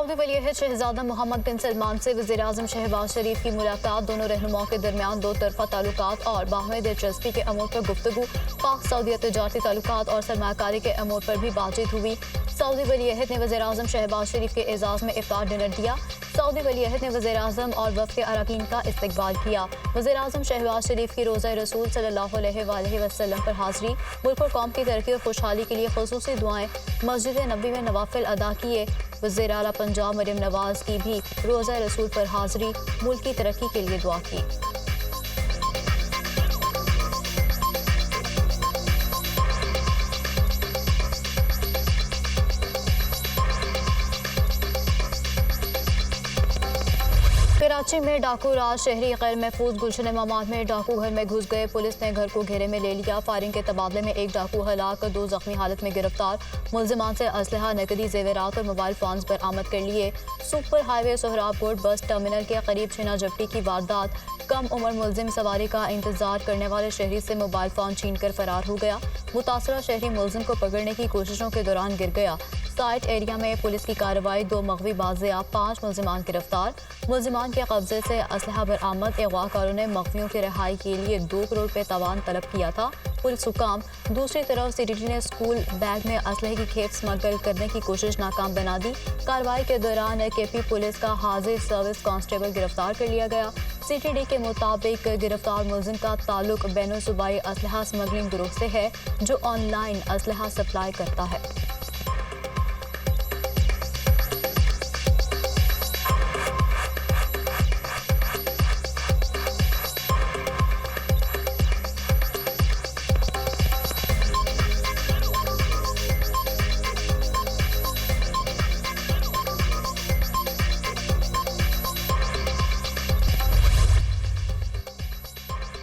Saudi वलीअहद शहजादा मोहम्मद बिन सलमान से वज़ीर-ए-आज़म शहबाज शरीफ की मुलाकात। दोनों रहनुमाओं के दरमियान दो तरफा ताल्लुकात और बाहमी दिलचस्पी के अमूर पर गुफ्तगू। पाक सऊदी तजारती ताल्लुकात और सरमायाकारी के अमूर पर भी बातचीत हुई। सऊदी वलीअहद ने वज़ीर-ए-आज़म शहबाज शरीफ के एजाज़ में इफ्तार डिनर दिया। सऊदी वलीअहद ने वज़ीर-ए-आज़म और वफ़द के अरकान का इस्तकबाल किया। वज़ीर-ए-आज़म शहबाज शरीफ की रोज़ा रसूल सल्लल्लाहु अलैहि वसल्लम पर हाज़री। मुल्क और कौम की तरक्की और खुशहाली के लिए ख़ुसूसी दुआएं। मस्जिद नबी में नवाफिल अदा किए। वज़ीर आला पंजाब मरियम नवाज की भी रोज़ा रसूल पर हाज़री। मुल्क की तरक्की के लिए दुआ की। कराची में डाकू राज। शहरी गैर महफूज गुलशन इमामात में डाकू घर में घुस गए। पुलिस ने घर को घेरे में ले लिया। फायरिंग के तबादले में एक डाकू हलाक, दो जख्मी हालत में गिरफ्तार। मुलजिमान से असलहा, नकदी, जेवरात और मोबाइल फोन्स बरामद कर लिए। सुपर हाईवे सोहराबकोट बस टर्मिनल के करीब छीना झपटी की वारदात। कम उम्र मुलजिम सवारी का इंतजार करने वाले शहरी से मोबाइल फोन छीन कर फरार हो गया। मुतासरा शहरी मुलजिम को पकड़ने की कोशिशों के दौरान गिर गया। साइट एरिया में पुलिस की कार्रवाई। 2 मगवी बाजियाब, 5 मुलजिमान गिरफ्तार। मुलजिमान के कब्जे से असलहा बरामद। अगवाकारों ने मगवियों की रिहाई के लिए 2 करोड़ रुपए तवान तलब किया था। पुलिस हुकाम। दूसरी तरफ सीटीटी ने स्कूल बैग में असलहे की खेप स्मगल करने की कोशिश नाकाम बना दी। कार्रवाई के दौरान केपी पुलिस का हाजिर सर्विस कांस्टेबल गिरफ्तार कर लिया गया। सीटीडी के मुताबिक गिरफ्तार मुलजिम का ताल्लुक बैनुल सूबाई असलहा स्मगलिंग ग्रुप से है, जो ऑनलाइन असलहा सप्लाई करता है।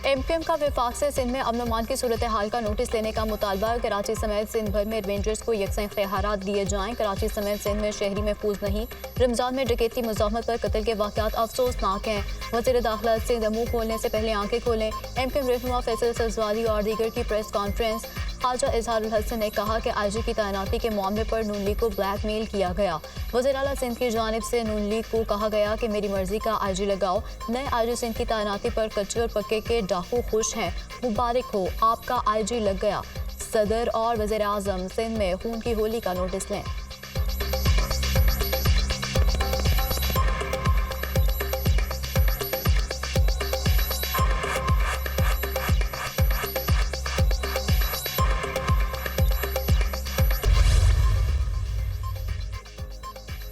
एमक्यूएम का विफाक से सिंध में अमन अमान की सूरत हाल का नोटिस लेने का मुतालबा। कराची समेत सिंध भर में रेंजर्स को यकसा इख्तियारात दिए जाएं। कराची समेत सिंध में शहरी महफूज नहीं। रमजान में डकैती, मुज़ाहमत पर कत्ल के वाक़यात अफसोसनाक हैं। वज़ीर दाखिला सिंध मुँह खोलने से पहले आंखें खोलें। एमक्यूएम रहनुमा फैसल सब्ज़वारी और दीगर की प्रेस कॉन्फ्रेंस। ख्वाजा इजहारुल हसन ने कहा कि आईजी की तैनाती के मामले पर नून लीग को ब्लैकमेल किया गया। वज़ीर आला सिंध की जानिब से नून लीग को कहा गया कि मेरी मर्जी का आईजी लगाओ। नए आईजी सिंध की तैनाती पर कच्चे और पक्के के डाकू खुश हैं। मुबारक हो, आपका आईजी लग गया। सदर और वज़ीर आज़म सिंध में खून की होली का नोटिस लें।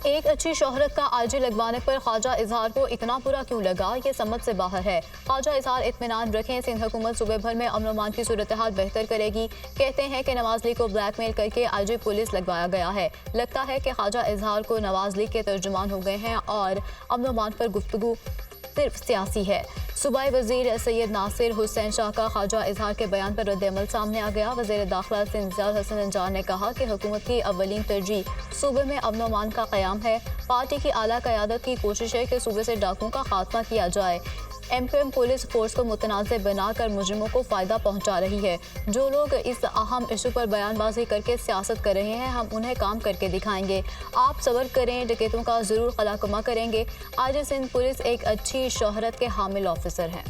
एक अच्छी शोहरत का आईजी लगवाने पर ख्वाजा इजहार को इतना बुरा क्यों लगा, ये समझ से बाहर है। ख्वाजा इजहार इत्मीनान रखें, सिंध हुकूमत सूबे भर में अमन अमान की सूरत हाल बेहतर करेगी। कहते हैं कि नवाज लीग को ब्लैकमेल करके आईजी पुलिस लगवाया गया है। लगता है कि ख्वाजा इजहार को नवाज लीग के तर्जुमान हो गए हैं और अमन अमान पर गुफ्तगू सिर्फ सियासी है। सूबाई वजीर सैयद नासिर हुसैन शाह का ख्वाजा इजहार के बयान पर रद्द-ए-अमल सामने आ गया। वज़ीर दाखिला सिंजाल हसन अंजार ने कहा कि हुकूमत की अव्वलीन तरजीह सूबे में अमन अमान का क़याम है। पार्टी की आला क़यादत की कोशिश है कि सूबे से डाकुओं का खात्मा किया जाए। एमक्यूएम पुलिस फोर्स को मुतनाज़ बनाकर मुजरिमों को फ़ायदा पहुँचा रही है। जो लोग इस अहम इशू पर बयानबाजी करके सियासत कर रहे हैं, हम उन्हें काम करके दिखाएंगे। आप सब्र करें, डकैतों का ज़रूर कलाकमा करेंगे। आज सिंध पुलिस एक अच्छी शोहरत के हामिल ऑफिसर हैं।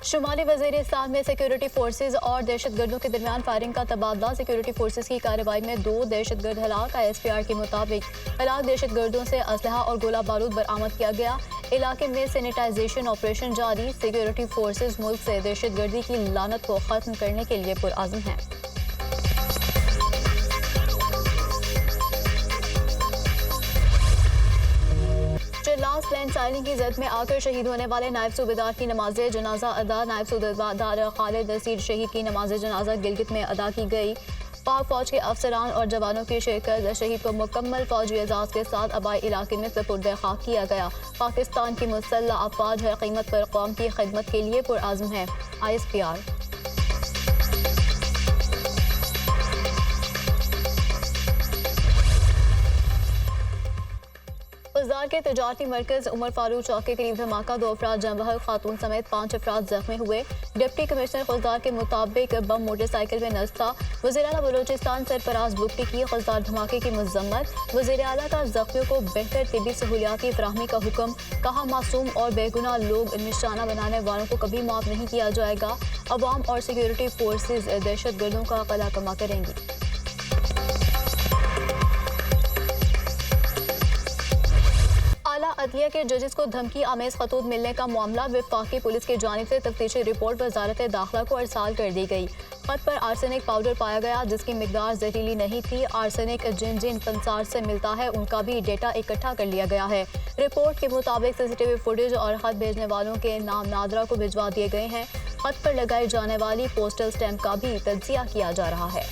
शुमाली वज़ीरिस्तान में सिक्योरिटी फोर्सेज और दहशतगर्दों के दरमियान फायरिंग का तबादला। सिक्योरिटी फोर्सेज की कार्रवाई में 2 दहशतगर्द हलाक। ISPR के मुताबिक हलाक दहशतगर्दों से असलहा और गोला बारूद बरामद किया गया। इलाके में सैनिटाइजेशन ऑपरेशन जारी। सिक्योरिटी फोर्सेज मुल्क से दहशतगर्दी की लानत को ख़त्म करने के लिए पुरअज़्म हैं। लास्ट लैंड साइलिंग की जद में आकर शहीद होने वाले नायब सूबेदार की नमाज जनाजा अदा। नायब सूबेदार खालिद नसीर शहीद की नमाज जनाजा गिलगित में अदा की गई। पाक फौज के अफसरान और जवानों की शिरकत। शहीद को मुकम्मल फौजी एजाज के साथ आबाई इलाके में सुपुर्द खाक किया गया। पाकिस्तान की मुसल्लह अफवाज हर कीमत पर कौम की खिदमत के लिए पुरअज़्म है। ISPR। इंतजार के तजारती मरकज उमर फारूक चौक के करीब धमाका, 2 अफराद जम बहक, खातून समेत 5 अफराद जख्मी हुए। डिप्टी कमिश्नर खुलदार के मुताबिक बम मोटरसाइकिल में नस्ब था। वज़ीर आला बलोचिस्तान सरफराज बुगटी की खुलदार धमाके की मजम्मत। वज़ीर आला का जख्मियों को बेहतर तिबी सहूलियात की फराहमी का हुक्म, कहा मासूम और बेगुनाह लोग निशाना बनाने वालों को कभी माफ नहीं किया जाएगा। अवाम और सिक्योरिटी फोर्सेज दहशत गर्दों का कला कमा करेंगी। आला अदलिया के जजेस को धमकी आमेज खतूत मिलने का मामला, वफाकी पुलिस की जानिब से तफ्तीशी रिपोर्ट वजारत दाखिला को अरसाल कर दी गई। खत पर आर्सेनिक पाउडर पाया गया जिसकी मिकदार जहरीली नहीं थी। आर्सेनिक जिन जिन पंसार से मिलता है उनका भी डेटा इकट्ठा कर लिया गया है। रिपोर्ट के मुताबिक सीसीटीवी फुटेज और खत भेजने वालों के नाम नादरा को भिजवा दिए गए हैं। खत पर लगाई जाने वाली पोस्टल स्टैंप का भी तज्जिया किया जा रहा है।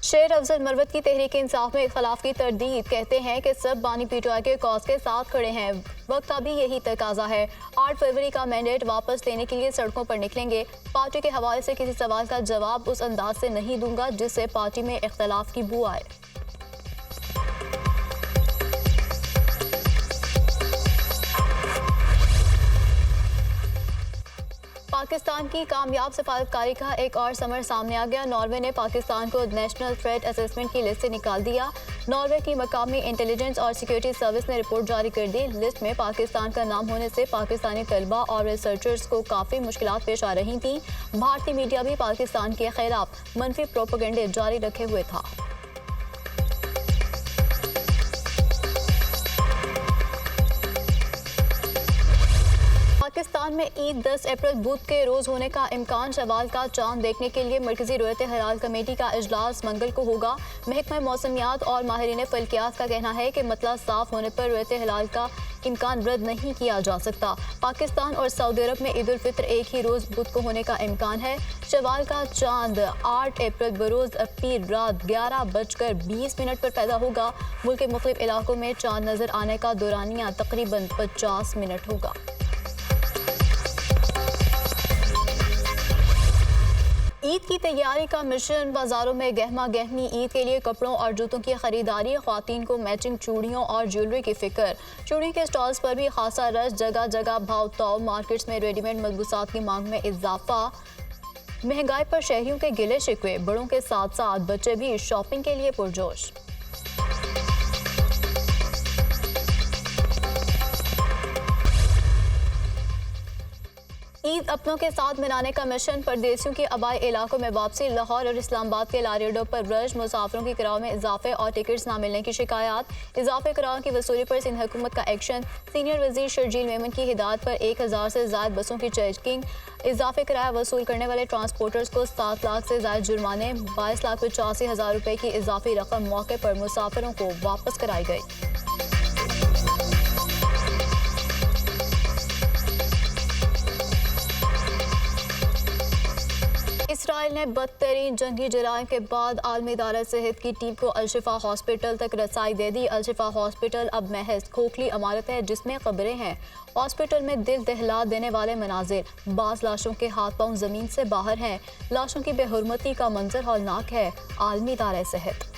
शेर अफजल मरवत की तहरीक इंसाफ में इख्तलाफ की तरदीद, कहते हैं कि सब बानी पीटीआई के कॉज के साथ खड़े हैं। वक्त अभी यही तकाजा है। 8 फरवरी का मैंडेट वापस लेने के लिए सड़कों पर निकलेंगे। पार्टी के हवाले से किसी सवाल का जवाब उस अंदाज से नहीं दूंगा जिससे पार्टी में इख्तलाफ की बू आए। पाकिस्तान की कामयाब सफारतकारी का एक और समर सामने आ गया। नॉर्वे ने पाकिस्तान को नेशनल थ्रेट असेसमेंट की लिस्ट से निकाल दिया। नॉर्वे की मकामी इंटेलिजेंस और सिक्योरिटी सर्विस ने रिपोर्ट जारी कर दी। लिस्ट में पाकिस्तान का नाम होने से पाकिस्तानी तलबा और रिसर्चर्स को काफ़ी मुश्किलात पेश आ रही थीं। भारतीय मीडिया भी पाकिस्तान के खिलाफ मनफी प्रोपेगेंडे जारी रखे हुए था। पाकिस्तान में ईद 10 अप्रैल बुध के रोज होने का इम्कान। शवाल का चांद देखने के लिए मरकजी रोयत हलाल कमेटी का इजलास मंगल को होगा। महकमा मौसमियात और माहिरीन फल्कियात का कहना है कि मतला साफ होने पर रोयत हलाल का इम्कान रद्द नहीं किया जा सकता। पाकिस्तान और सऊदी अरब में ईद उल फित्र एक ही रोज बुध को होने का इम्कान है। शवाल का चांद 8 अप्रैल बरोज पीर रात 11:20 पर पैदा होगा। मुल्क के मुख्तलिफ इलाकों में चांद नजर आने का दौरानिया तकरीबन 50 मिनट होगा। ईद की तैयारी का मिशन, बाजारों में गहमा गहमी। ईद के लिए कपड़ों और जूतों की खरीदारी, ख्वातीन को मैचिंग चूड़ियों और ज्वेलरी की फिक्र। चूड़ी के स्टॉल्स पर भी खासा रश, जगह जगह भाव तौल। मार्केट्स में रेडीमेड मलबूसात की मांग में इजाफा। महंगाई पर शहरियों के गिले शिकवे, बड़ों के साथ साथ बच्चे भी शॉपिंग के लिए पुरजोश। ईद अपनों के साथ मनाने का मिशन, परदेसियों की आबाई इलाकों में वापसी। लाहौर और इस्लामाबाद के लारियों पर रश, मुसाफिरों की किराए में इजाफे और टिकट्स न मिलने की शिकायत। इजाफे किराए की वसूली पर सिंध हुकूमत का एक्शन। सीनियर वजीर शर्जील मेमन की हिदायत पर 1000 से ज्यादा बसों की चेकिंग। इजाफे किराया वसूल करने वाले ट्रांसपोर्टर्स को 7 लाख से ज्यादा जुर्माने। 22,85,000 रुपए की इजाफी रकम मौके पर मुसाफिरों को वापस कराई गई। इसराइल ने बदतरीन जंगी जराइम के बाद आलमी इदारा सेहत की टीम को अल-शिफा हॉस्पिटल तक रसाई दे दी। अल-शिफा हॉस्पिटल अब महज खोखली इमारत है जिसमें खबरें हैं। हॉस्पिटल में दिल दहला देने वाले मनाजिर, बाज लाशों के हाथ पांव जमीन से बाहर हैं। लाशों की बेहुरमती का मंजर हौलनाक है। आलमी इदारा सेहत